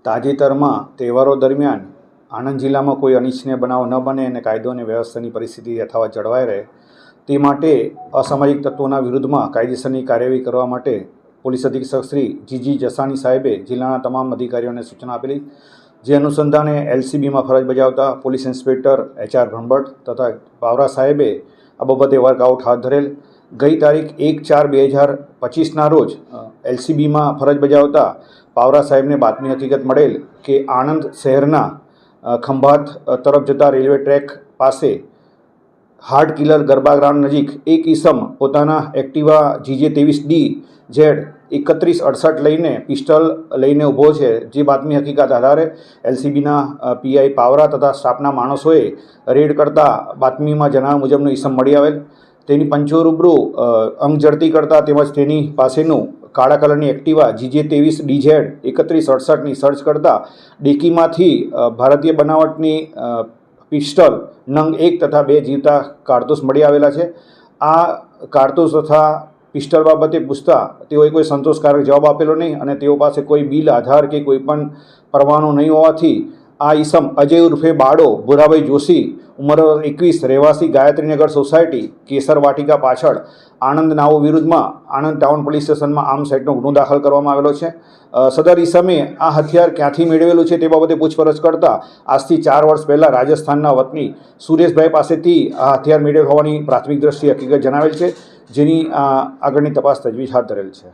તાજેતરમાં તહેવારો દરમિયાન આણંદ જિલ્લામાં કોઈ અનિચ્છનીય બનાવ ન બને અને કાયદો અને વ્યવસ્થાની પરિસ્થિતિ યથાવત જળવાઈ રહે તે માટે અસામાજિક તત્વોના વિરુદ્ધમાં કાયદેસરની કાર્યવાહી કરવા માટે પોલીસ અધિક્ષક શ્રી જીજી જસાણી સાહેબે જિલ્લાના તમામ અધિકારીઓને સૂચના આપેલી, જે અનુસંધાને એલસીબીમાં ફરજ બજાવતા પોલીસ ઇન્સ્પેક્ટર HR ભણભટ્ટ તથા પાવરા સાહેબે આ બાબતે વર્કઆઉટ હાથ ધરેલ. ગઈ તારીખ 1/4/2025ના રોજ એલસીબીમાં ફરજ બજાવતા પાવરા સાહેબને બાતમી હકીકત મળેલ કે આણંદ શહેરના ખંભાત તરફ જતા રેલવે ટ્રેક પાસે હાર્ડ કિલર ગરબા ગ્રાઉન્ડ નજીક એક ઈસમ પોતાના એક્ટિવા GJ23D Z3168 લઈને પિસ્ટલ લઈને ઊભો છે, જે બાતમી હકીકત આધારે એલસીબીના PI પાવરા તથા સ્ટાફના માણસોએ રેડ કરતા બાતમીમાં જણાવ્યા મુજબનો ઈસમ મળી આવેલ. તેની પંચો રૂબરૂ અંગ ઝડતી કરતા તેમજ તેની પાસેનું કાળા કલરની એક્ટિવા GJ23D Z3168ની સર્ચ કરતા ડેકીમાંથી ભારતીય બનાવટની પિસ્ટલ નંગ 1 તથા 2 જીવતા કારતૂસ મળી આવેલા છે. આ કારતૂસ તથા પિસ્ટલ બાબતે પૂછતા તેઓએ કોઈ સંતોષકારક જવાબ આપેલો નહીં અને તેઓ પાસે કોઈ બિલ આધાર કે કોઈ પણ પરવાનો નહીં હોવાથી આ ઈસમ અજય ઉર્ફે બાળો ભુરાભાઈ જોશી, ઉંમર 21, રહેવાસી ગાયત્રીનગર સોસાયટી, કેસર વાટિકા પાછળ, આણંદ નાઓ વિરુદ્ધમાં આણંદ ટાઉન પોલીસ સ્ટેશનમાં આર્મ્સ એક્ટનો ગુનો દાખલ કરવામાં આવેલો છે. સદર ઈસમે આ હથિયાર ક્યાંથી મેળવેલું છે તે બાબતે પૂછપરછ કરતા આજથી 4 વર્ષ પહેલાં રાજસ્થાનના વતની સુરેશભાઈ પાસેથી આ હથિયાર મેળવેલ હોવાની પ્રાથમિક દ્રષ્ટિએ હકીકત જણાવેલ છે, જેની આગળની તપાસ તજવીજ હાથ ધરેલ છે.